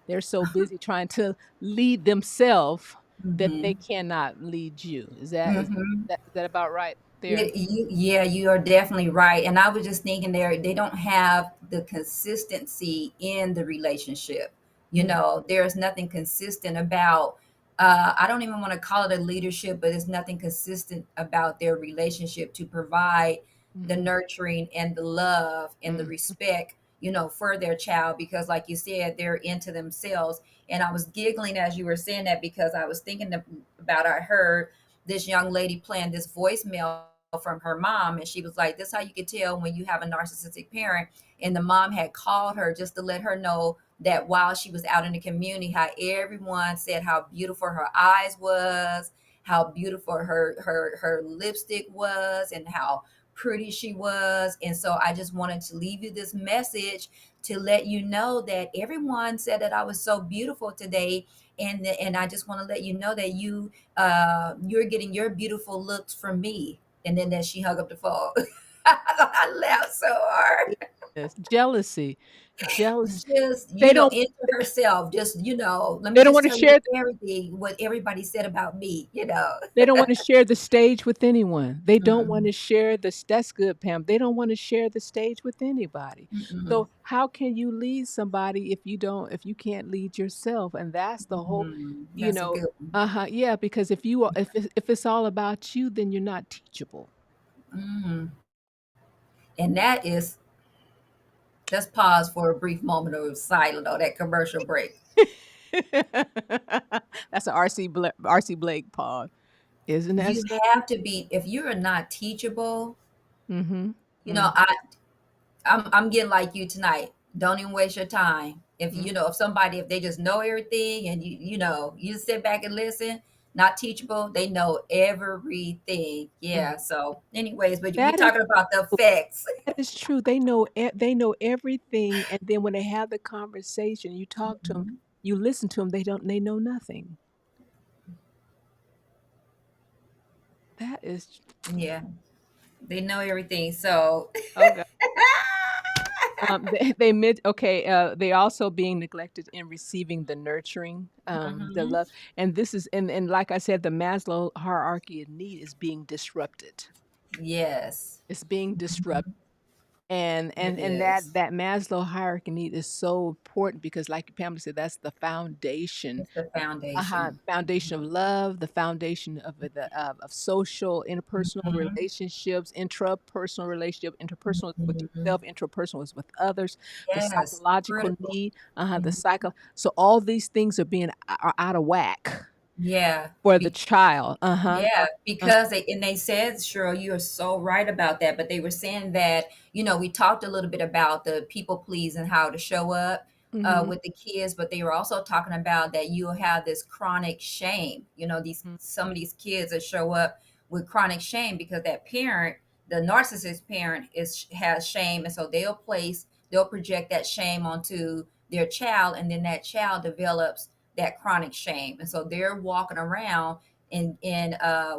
S1: They're so busy trying to lead themselves that they
S2: mhm,
S1: cannot lead you. Is that is
S2: mhm.
S1: that is that about right
S2: Yeah,
S1: there?
S2: yeah, you are definitely right. And I was just thinking they don't have the consistency in the relationship.
S1: Mm,
S2: There's nothing consistent about, I don't even want to call it a leadership, but there's nothing consistent about their relationship to provide the
S1: mhm,
S2: nurturing and the love and the
S1: mm,
S2: respect, for their child, because like you said, they're into themselves. And I was giggling as you were saying that, because I was thinking about, I heard this young lady playing this voicemail from her mom, and she was like, this is how you can tell when you have a narcissistic parent. And the mom had called her just to let her know that while she was out in the community, how everyone said how beautiful her eyes was, how beautiful her lipstick was, and how pretty she was. And so I just wanted to leave you this message to let you know that everyone said that I was so beautiful today. And I just want to let you know that you're getting your beautiful looks from me. And then she hung up the phone. I laughed so hard.
S1: yes. Jealousy.
S2: Just,
S1: They don't
S2: into herself. Just, let me
S1: they don't
S2: just
S1: want to
S2: tell you
S1: share
S2: everything, what everybody said about me.
S1: They don't wanna share the stage with anyone. They don't
S2: Mm-mm,
S1: wanna share this. That's good, Pam. They don't wanna share the stage with anybody.
S2: mm-mm,
S1: So, how can you lead somebody if you can't lead yourself? And that's the whole,
S2: mm.
S1: you
S2: That's a
S1: know
S2: good one.
S1: uh-huh, yeah, because if it's all about you, then you're not teachable.
S2: Mm. And let's pause for a brief moment of silence on that commercial break.
S1: That's a R.C. Blake pause. Isn't that
S2: You
S1: so?
S2: have to be, if you are not teachable,
S1: Mhm.
S2: you know,
S1: Mm,
S2: I I'm getting like you tonight. Don't even waste your time. If
S1: mm,
S2: if somebody, if they just know everything, and you sit back and listen, not teachable, they know everything.
S1: mm.
S2: Yeah. So, anyways, but we
S1: That is
S2: talking about the effects.
S1: That is true. They know everything, and then when they have the conversation, you talk to them,
S2: Mhm.
S1: you listen to them. They know nothing. That is
S2: Yeah, they know everything. So,
S1: oh god. They meant okay. They also being neglected in receiving the nurturing, the
S2: Mhm.
S1: love, and this is and like I said, the Maslow hierarchy of need is being disrupted.
S2: Yes.
S1: It's being disrupted.
S2: Mhm.
S1: And
S2: It
S1: and
S2: is.
S1: that Maslow hierarchy need is so important because like Pamela said, that's the foundation.
S2: It's the foundation.
S1: Foundation of love, the foundation of of social, interpersonal
S2: Mhm.
S1: relationships, intrapersonal relationship, interpersonal with
S2: Mhm.
S1: yourself, interpersonal is with others, the
S2: Yes,
S1: psychological
S2: critical.
S1: need, the
S2: Mhm.
S1: cycle. So all these things are being are out of whack
S2: Yeah.
S1: for the child.
S2: Yeah,
S1: Uh,
S2: because they said, Cheryl, you are so right about that. But they were saying that, we talked a little bit about the people please and how to show up
S1: mhm,
S2: with the kids, but they were also talking about that you'll have this chronic shame. These
S1: mhm,
S2: some of these kids that show up with chronic shame because that parent, the narcissist parent, has shame, and so they'll project that shame onto their child, and then that child develops that chronic shame, and so they're walking around and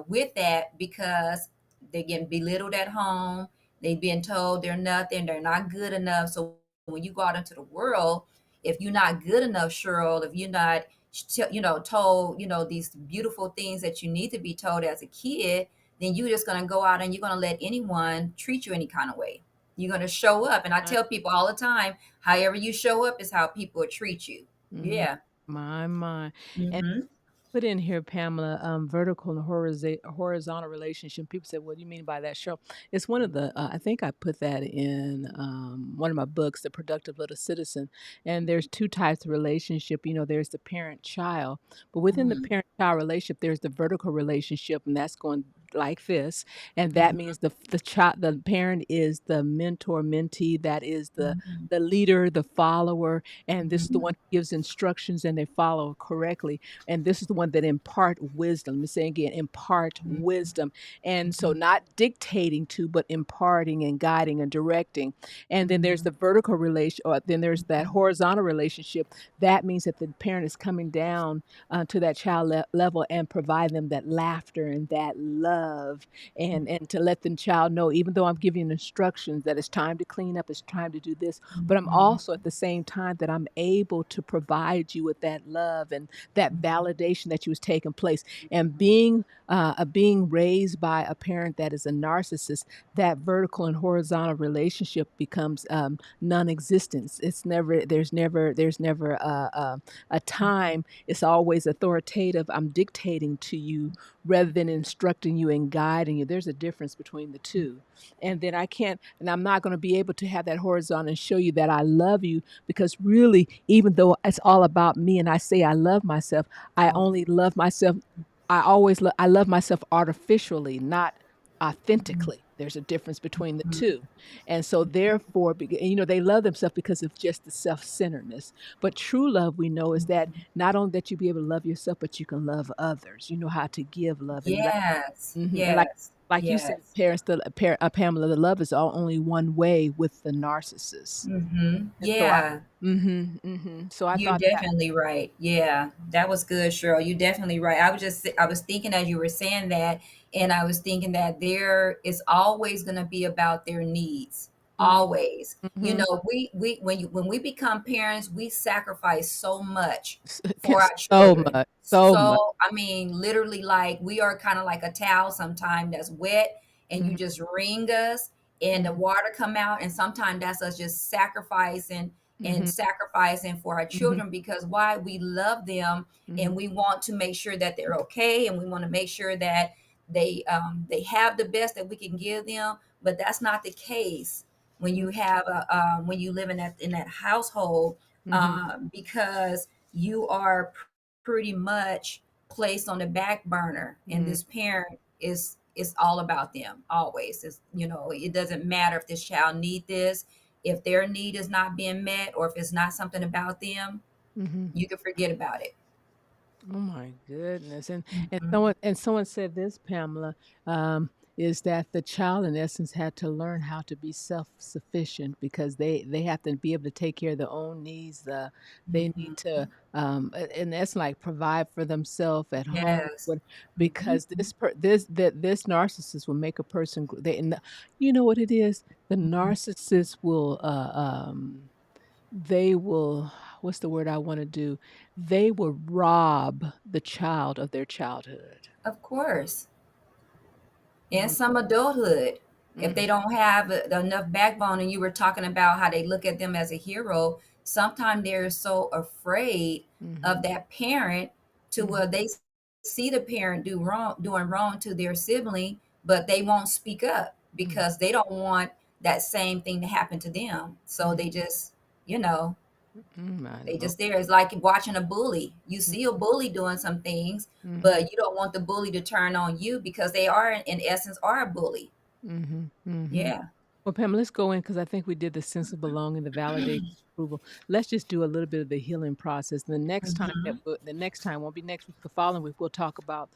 S2: with that because they're getting belittled at home. They've been told they're nothing, they're not good enough. So when you go out into the world, if you're not good enough, Cheryl, if you're not told these beautiful things that you need to be told as a kid, then you're just going to go out and you're going to let anyone treat you any kind of way. You're going to show up, and I
S1: my
S2: tell people all the time, however you show up is how people will treat you.
S1: mhm,
S2: Yeah.
S1: my. And
S2: Mm-hmm.
S1: put in here, Pamela, vertical and horizontal relationship. People say, "What do you mean by that?" Show it's one of the. I think I put that in one of my books, "The Productive Little Citizen." And there's two types of relationship. There's the parent-child, but within the
S2: Mm-hmm.
S1: parent-child relationship, there's the vertical relationship, and that's going like this. And that
S2: Mm-hmm.
S1: means the parent is the mentor mentee. That is
S2: Mm-hmm.
S1: the leader, the follower, and this is the
S2: Mhm,
S1: one who gives instructions and they follow correctly, and this is the one that impart wisdom. Let me say again, impart
S2: mhm,
S1: wisdom. And so
S2: mhm,
S1: not dictating to, but imparting and guiding and directing. And then there's
S2: mhm,
S1: the vertical relation, or then there's that horizontal relationship. That means that the parent is coming down to that child level and provide them that laughter and that love, and to let the child know, even though I'm giving instructions that it's time to clean up, it's time to do this, but I'm
S2: mhm,
S1: also at the same time that I'm able to provide you with that love and that validation that you was taking place. And being raised by a parent that is a narcissist, that vertical and horizontal relationship becomes non-existent. There's never a time. It's always authoritative. I'm dictating to you rather than instructing you and guiding you. There's a difference between the two. And then I'm not going to be able to have that horizontal and show you that I love you, because really, even though it's all about me and I say I love myself, I
S2: oh,
S1: only love myself. I love myself artificially, not
S2: mhm,
S1: authentically. There's a difference between the
S2: mhm,
S1: two. And so therefore, they love themselves because of just the self-centeredness. But true love, we know, is that
S2: mhm.
S1: not only that you be able to love yourself, but you can love others. You know how to give love and let.
S2: Yes,
S1: And
S2: yes,
S1: like you said,
S2: yes.
S1: parents, Pamela, the love is all only one way with the narcissist.
S2: Mhm,
S1: And so I,
S2: yeah.
S1: so I
S2: You're
S1: thought that.
S2: definitely right. Yeah, that was good, Cheryl. You're definitely right. I was thinking as you were saying that, and I was thinking that there is always going to be about their needs.
S1: Mm-hmm,
S2: Always.
S1: mm-hmm.
S2: When we become parents, we sacrifice so much for our
S1: So
S2: children.
S1: much, so much.
S2: So, I mean, literally, like we are kind of like a towel sometimes that's wet, and you
S1: Mm-hmm,
S2: just wring us, and the
S1: mm-hmm,
S2: water come out, and sometimes that's us just sacrificing and
S1: mm-hmm,
S2: sacrificing for our
S1: mm-hmm,
S2: children, because why? We love them,
S1: mm-hmm,
S2: and we want to make sure that they're okay, and we want to make sure that they have the best that we can give them. But that's not the case when you have when you live in that household,
S1: mm-hmm,
S2: because you are pretty much placed on the back burner, and
S1: mm-hmm,
S2: this parent is all about them always. It doesn't matter if this child need this. If their need is not being met, or if it's not something about them,
S1: mm-hmm.
S2: you can forget about it.
S1: Oh my goodness. And
S2: Mhm.
S1: someone said this, Pamela. Um, is that the child, in essence, had to learn how to be self-sufficient because they have to be able to take care of their own needs. They need
S2: Mhm.
S1: to, in essence, like provide for themselves at home.
S2: Yes.
S1: What
S2: Mhm.
S1: because this narcissist will make a person. You know what it is? The
S2: Mhm.
S1: narcissist will they will what's the word I wanna do? They will rob the child of their childhood.
S2: Of course. In
S1: Mm,
S2: some adulthood, if they
S1: mm,
S2: don't have enough backbone, and you were talking about how they look at them as a hero, sometimes they're so afraid
S1: mhm,
S2: of that parent to
S1: mhm,
S2: where they see the parent doing wrong to their sibling, but they won't speak up
S1: mm,
S2: because they don't want that same thing to happen to them. So
S1: mm,
S2: they just, you know,
S1: my
S2: they
S1: lord.
S2: just there. It's like watching a bully. You
S1: Mm,
S2: see a bully doing some things,
S1: mhm,
S2: but you don't want the bully to turn on you because they are, in essence, are a bully.
S1: mhm, mhm.
S2: Yeah.
S1: Well, Pam, let's go in because I think we did the sense of belonging, the validation, approval. Let's just do a little bit of the healing process.
S2: Mhm.
S1: The next time won't be next week. The following week, we'll talk about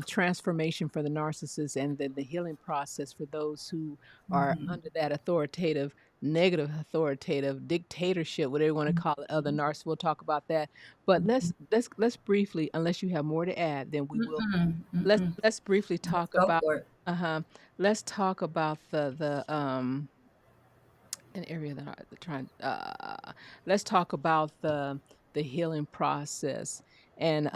S1: transformation for the narcissist and then the healing process for those who are
S2: Mhm.
S1: under that authoritative, negative, authoritative dictatorship, whatever you want to call it. Other
S2: Mhm.
S1: narcissists. We'll talk about that. But
S2: Mhm.
S1: let's briefly, unless you have more to add, then we will.
S2: Mm-mm.
S1: Let's
S2: Mm-mm.
S1: let's briefly
S2: Let's
S1: talk
S2: go
S1: about.
S2: for it.
S1: Uh-huh. Let's talk about the an area that I trying let's talk about the healing process. And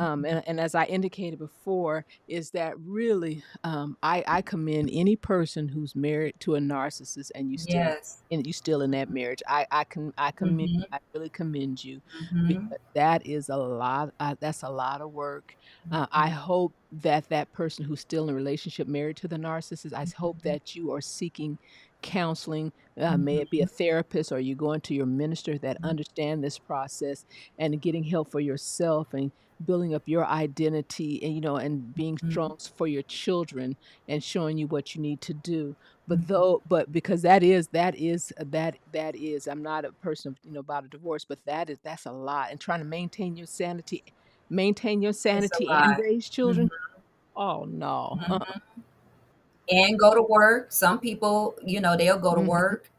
S1: as I indicated before, is that really I commend any person who's married to a narcissist
S2: Yes.
S1: and you still in that marriage. I commend
S2: Mhm.
S1: I really commend you
S2: Mhm.
S1: because that is a lot that's a lot of work. I
S2: Mhm.
S1: hope that that person who's still in a relationship married to the narcissist, I hope
S2: Mhm.
S1: that you are seeking counseling, may it be a
S2: Mhm.
S1: therapist or you going to your minister that understand this process and getting help for yourself and building up your identity and and being
S2: Mhm.
S1: strong for your children and showing you what you need to do.
S2: Mhm.
S1: But because that is I'm not a person of, about a divorce, but that's a lot and trying to maintain your
S2: It's a
S1: sanity and
S2: lot.
S1: raise
S2: Mhm.
S1: children. Oh no.
S2: Mhm. And go to work. Some people, they'll go to
S1: Mhm.
S2: work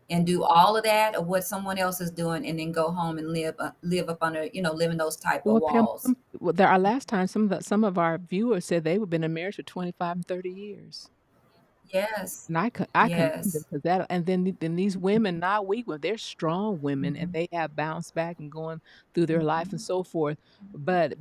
S2: and do all of that of what someone else is doing, and then go home and live up under, living those type of
S1: Well, Pam,
S2: walls.
S1: there our last time, some of our viewers said they have been in marriage for 25 and 30 years.
S2: Yes.
S1: And I commend them
S2: Yes.
S1: because that and then these women, not weak women, they're strong women and
S2: Mhm.
S1: they have bounced back and going through their life and
S2: Mhm.
S1: so forth. But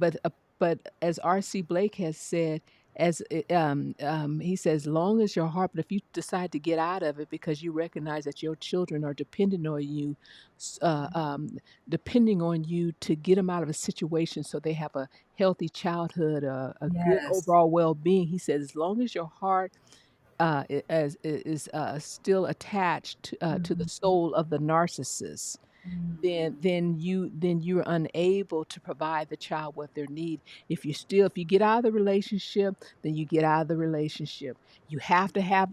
S1: as R.C. Blake has said, he says, long as your heart, but if you decide to get out of it because you recognize that your children are dependent on you, s- uh, um, depending on you to get them out of a situation so they have a healthy childhood, a good
S2: Yes.
S1: overall well-being. He says, as long as your heart is still attached to the
S2: Mhm.
S1: soul of the narcissist,
S2: Mhm.
S1: then you're unable to provide the child what their need. If you get out of the relationship, then you get out of the relationship. You have to have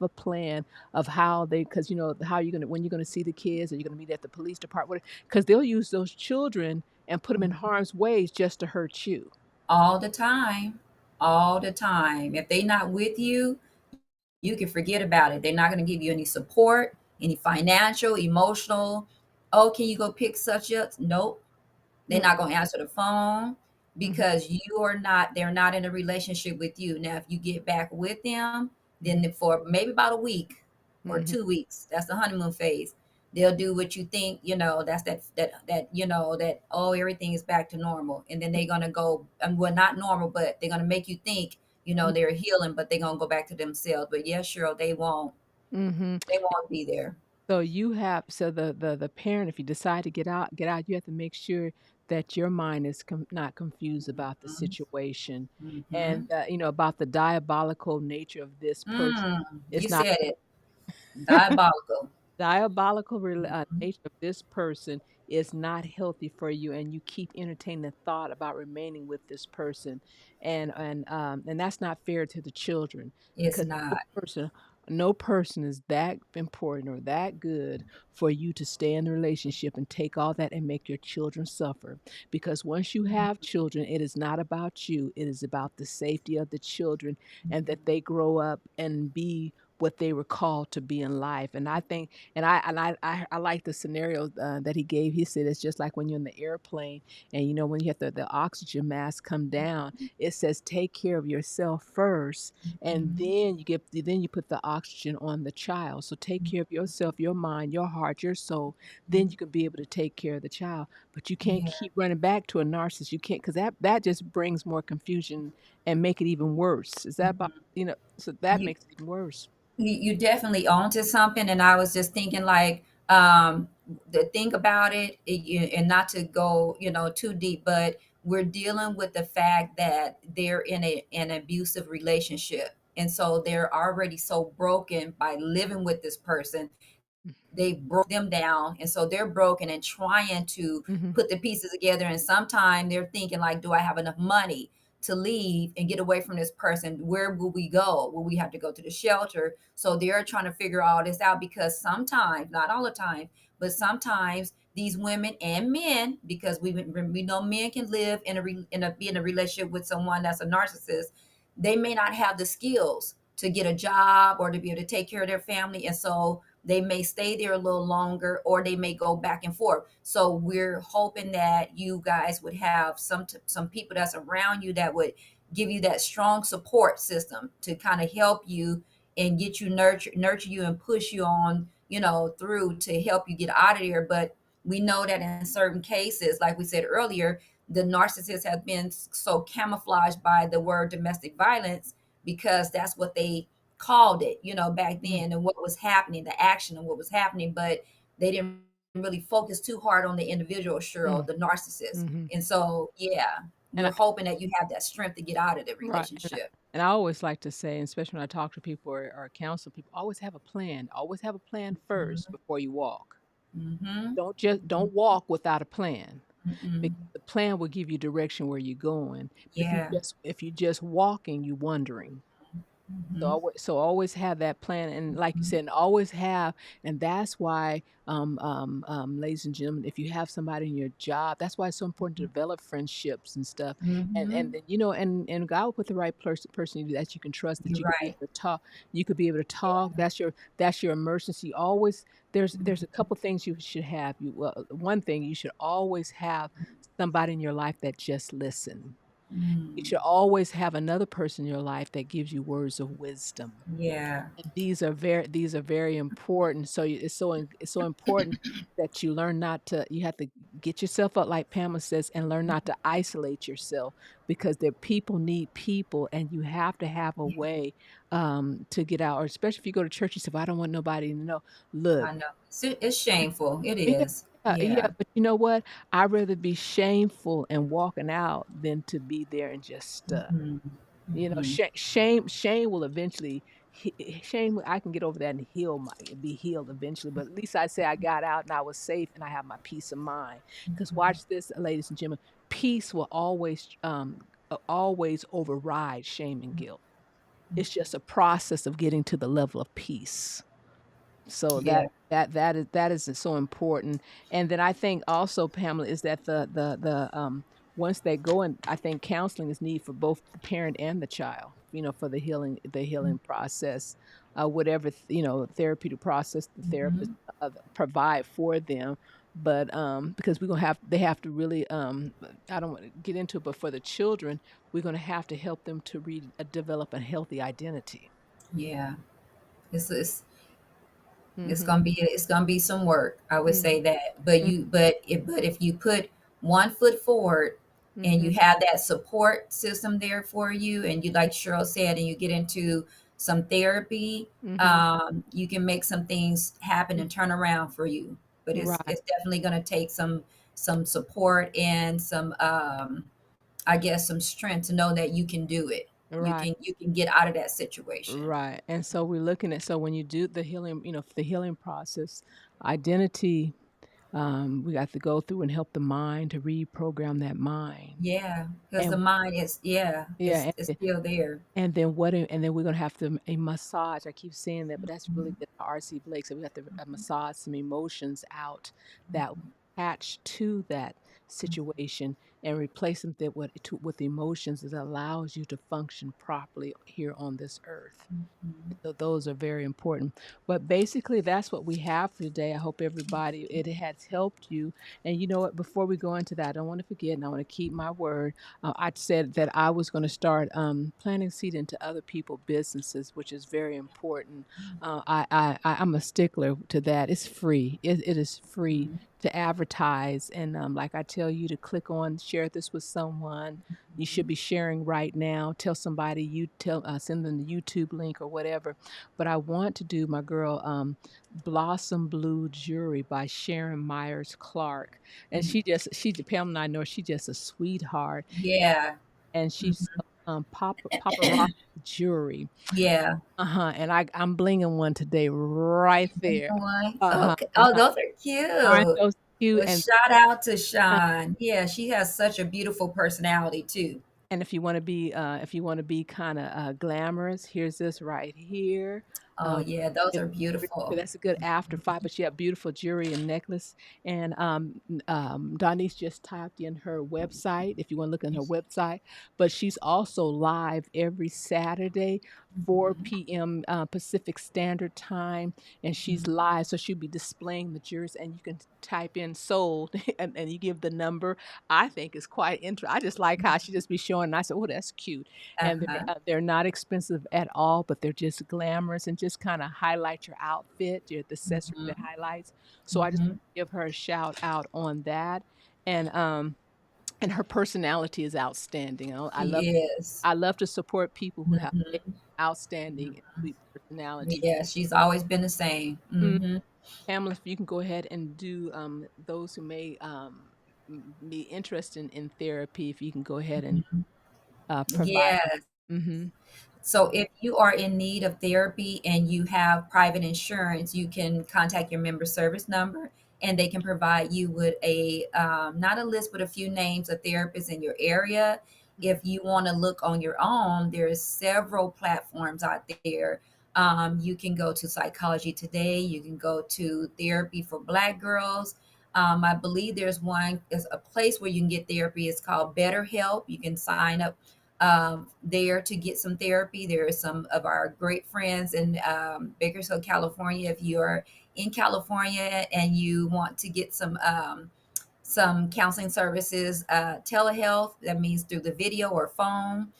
S1: a plan of how they because how you're gonna when you're gonna see the kids, or you're gonna meet at the police department because they'll use those children and put them in
S2: Mhm.
S1: harm's ways just to hurt you.
S2: All the time. All the time. If they not with you, you can forget about it. They're not going to give you any support, any financial, emotional. Oh, can you go pick such up? Nope. They're
S1: Mm,
S2: not going to answer the phone
S1: mhm,
S2: because they're not in a relationship with you. Now, if you get back with them,
S1: mhm,
S2: then for maybe about a week or
S1: mhm,
S2: 2 weeks, that's the honeymoon phase. They'll do what you think, that's that, oh, everything is back to normal. And then they're going to go, well, not normal, but they're going to make you think,
S1: mm,
S2: they're healing, but they're going to go back to themselves. But yeah, sure,
S1: mhm.
S2: they won't be there.
S1: So you have so the parent, if you decide to get out, you have to make sure that your mind is not confused about the
S2: Mhm.
S1: situation, and
S2: Mhm.
S1: about the diabolical nature of this person.
S2: You
S1: It's not
S2: said it. Diabolical.
S1: diabolical
S2: Mhm.
S1: nature of this person is not healthy for you, and you keep entertaining the thought about remaining with this person, and that's not fair to the children
S2: It's
S1: because this
S2: not.
S1: person. no person is that important or that good for you to stay in the relationship and take all that and make your children suffer. Because once you have children, it is not about you. It is about the safety of the children and that they grow up and be what they were called to be in life. And I think, and I like the scenario that he gave. He said it's just like when you're in the airplane, and you know when you have the oxygen mask come down. It says take care of yourself first, and
S2: Mhm.
S1: then you put the oxygen on the child. So take care of yourself, your mind, your heart, your soul. Then
S2: Mhm.
S1: you can be able to take care of the child. But you can't
S2: Yeah.
S1: keep running back to a narcissist. You can't, because that just brings more confusion and make it even worse. Is that about,
S2: Mhm.
S1: so that
S2: You
S1: makes it even worse.
S2: you definitely onto something, and I was just thinking like, the thing about and not to go, too deep, but we're dealing with the fact that they're in an abusive relationship, and so they're already so broken by living with this person. They broke them down, and so they're broken and trying to
S1: Mm-hmm.
S2: put the pieces together, and sometimes they're thinking like, do I have enough money to leave and get away from this person? Where will we go? Will we have to go to the shelter? So they're trying to figure all this out, because sometimes, not all the time, but sometimes these women and men, because we know men can live be in a relationship with someone that's a narcissist. They may not have the skills to get a job or to be able to take care of their family, and so they may stay there a little longer, or they may go back and forth. So we're hoping that you guys would have some people that's around you that would give you that strong support system to kind of help you and get you nurture you and push you on, through to help you get out of there. But we know that in certain cases, like we said earlier, the narcissists have been so camouflaged by the word domestic violence, because that's what they called it, back then, and what was happening, the action and what was happening. But they didn't really focus too hard on the individual, Cheryl,
S1: Mm-hmm.
S2: the narcissist.
S1: Mm-hmm.
S2: And so, yeah,
S1: And
S2: we're hoping that you have that strength to get out of the
S1: Right,
S2: relationship.
S1: and I always like to say, especially when I talk to people or counsel people, always have a plan. Always have a plan first
S2: Mhm.
S1: before you walk.
S2: Mhm.
S1: Don't walk without a plan,
S2: Mhm.
S1: because the plan will give you direction where you're going. But
S2: Yeah.
S1: if you just walking, you wondering.
S2: Mhm.
S1: So always have that plan, and like you said, and always have, and that's why, ladies and gentlemen, if you have somebody in your job, that's why it's so important to develop friendships and stuff, and
S2: Mhm.
S1: then and God will put the right person that you can trust, that
S2: You're
S1: you could be
S2: right.
S1: able to talk. You could be able to talk.
S2: Yeah.
S1: That's your emergency. Always there's a
S2: Mhm.
S1: couple things you should have. One thing you should always have somebody in your life that just listen. You
S2: Mm.
S1: should always have another person in your life that gives you words of wisdom.
S2: Yeah.
S1: And these are very important. So it's so important that you learn not to you have to get yourself up, like Pamela says, and learn not to isolate yourself, because there people need people, and you have to have a
S2: Yeah.
S1: way to get out. Or especially if you go to church, you say, "Well, I don't want nobody to know." Look,
S2: I know. It's shameful. It
S1: yeah,
S2: is.
S1: yeah,
S2: Yeah.
S1: but you know what? I'd rather be shameful and walking out than to be there and just stuck.
S2: Mhm. Mhm.
S1: Shame will eventually shame, I can get over that and be healed eventually, but at least I say I got out and I was safe and I have my peace of mind. Because
S2: Mhm.
S1: watch this, ladies and gentlemen, peace will always override shame and guilt. It's just a process of getting to the level of peace. So
S2: Yeah.
S1: that is so important, and then I think also, Pamela, is that once they go in, I think counseling is needed for both the parent and the child, for the healing process, whatever, therapeutic process the therapist,
S2: Mhm.
S1: provide for them, but, because they have to really, I don't wanna get into it, but for the children, we're gonna have to help them to develop a healthy identity.
S2: Yeah. It's
S1: Mhm,
S2: gonna be some work. I would
S1: mhm,
S2: say that. But
S1: mm,
S2: if you put one foot forward and you
S1: mhm,
S2: have that support system there for you, and you, like Cheryl said, and you get into some therapy,
S1: mhm.
S2: you can make some things happen and turn around for you. But
S1: Right,
S2: it's definitely gonna take some support and some, I guess, some strength to know that you can do it.
S1: right,
S2: You can get out of that situation.
S1: right, and so we're looking at, so when you do the healing process, identity, We got to go through and help the mind to reprogram that mind.
S2: Yeah, because the
S1: And
S2: mind is, yeah,
S1: yeah,
S2: it's still there.
S1: and then we're gonna have to a massage. I keep saying that, but that's really
S2: Mhm,
S1: good. R.C. Blake said we have to massage some emotions out that
S2: mhm,
S1: attach to that situation and replace them with emotions that allows you to function properly here on this earth.
S2: mhm,
S1: So those are very important. But basically, that's what we have for today. I hope everybody it has helped you. And you know what? Before we go into that, I don't want to forget, and I want to keep my word. I said that I was going to start planting seed into other people's businesses, which is very important. I'm a stickler to that. It's free. It is free
S2: mhm,
S1: to advertise, and like I tell you to click on, share this with someone. You should be sharing right now. Tell somebody, send them the YouTube link or whatever. But I want to do my girl Blossom Blue Jewelry by Sharon Myers Clark. And
S2: mhm.
S1: she Pam and I know she's just a sweetheart.
S2: Yeah.
S1: And
S2: Mhm.
S1: she's paparazzi jewelry.
S2: Yeah.
S1: And I'm blinging one today right there.
S2: One?
S1: Uh-huh.
S2: Okay.
S1: And
S2: Oh, those are
S1: aren't
S2: cute.
S1: those cute?
S2: Well, shout out to Sean. Yeah, she has such a beautiful personality too.
S1: And if you want to be kind of glamorous, here's this right here.
S2: Oh,
S1: Um,
S2: yeah, those
S1: it-
S2: are beautiful.
S1: that's a good after five, but she had beautiful jewelry and necklace. And Donnie's just typed in her website if you want to look on her website. But she's also live every Saturday, 4 p.m. Pacific Standard Time, and she's
S2: Mhm,
S1: live. So she'll be displaying the jewelry, and you can type in sold, and you give the number. I think it's quite interesting. I just like how she just be showing, and I said, "Oh, that's cute." And
S2: uh-huh,
S1: they're not expensive at all, but they're just glamorous and just kinda highlight your outfit, the accessory that
S2: mhm,
S1: highlights. So I just
S2: mhm.
S1: give her a shout out on that, and, um, and her personality is outstanding.
S2: She is.
S1: I love to support people who have a
S2: Mhm,
S1: outstanding and
S2: mhm.
S1: sweet personalities.
S2: Yeah, she's always been the same.
S1: Mm,
S2: Mhm,
S1: Pamela, if you can go ahead and do, those who may, be interested in therapy, if you can go ahead and,
S2: mhm.
S1: provide.
S2: Yes.
S1: Mhm.
S2: So if you are in need of therapy and you have private insurance, you can contact your member service number and they can provide you with a not a list but a few names of therapists in your area. If you want to look on your own, there's several platforms out there. You can go to Psychology Today. You can go to Therapy for Black Girls. I believe there's a place where you can get therapy. It's called BetterHelp. You can sign up there to get some therapy. There are some of our great friends in Bakersfield, California. If you're in California and you want to get some counseling services, telehealth, that means through the video or phone.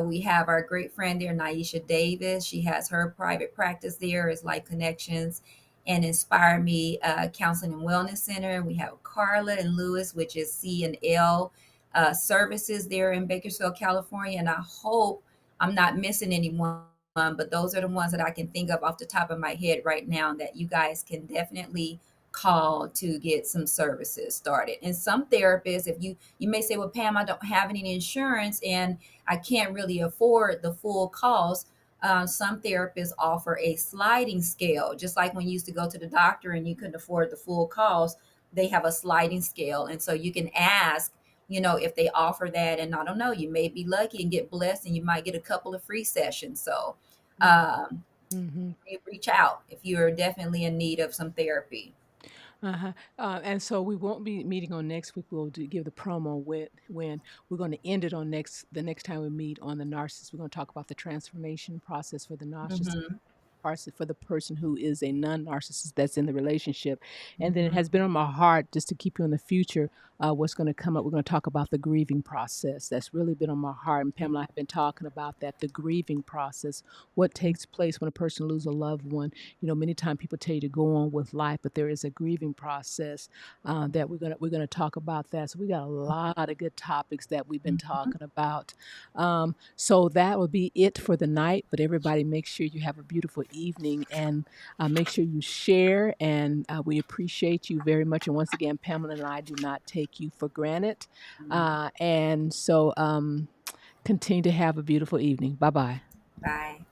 S2: We have our great friend there, Naisha Davis. She has her private practice there as Life Connections and Inspire Me Counseling and Wellness Center. We have Carla and Lewis, which is C&L services there in Bakersfield, California. And I hope I'm not missing anyone, but those are the ones that I can think of off the top of my head right now that you guys can definitely call to get some services started. And some therapists, if you may say, well, Pam, I don't have any insurance and I can't really afford the full cost. Some therapists offer a sliding scale, just like when you used to go to the doctor and you couldn't afford the full cost. They have a sliding scale, and so you can ask, if they offer that. And I don't know, you may be lucky and get blessed, and you might get a couple of free sessions. So
S1: Mm,
S2: um,
S1: mhm.
S2: reach out if you're definitely in need of some therapy.
S1: Uh-huh. And so we won't be meeting on next week. We'll give the promo when we're going to end it on the next time we meet on the narcissist. We're going to talk about the transformation process for the narcissist.
S2: Hmm.
S1: For the person who is a non-narcissist that's in the relationship. And then it has
S2: Hmm.
S1: been on my heart just to keep you in the future, what's going to come up. We're going to talk about the grieving process. That's really been on my heart. And Pamela, I've been talking about that, the grieving process, what takes place when a person loses a loved one. Many times people tell you to go on with life, but there is a grieving process that we're gonna talk about that. So we got a lot of good topics that we've been talking about. So that will be it for the night. But everybody, make sure you have a beautiful evening and make sure you share. And we appreciate you very much. And once again, Pamela and I do not take you for granted. And so continue to have a beautiful evening. Bye bye.
S2: Bye.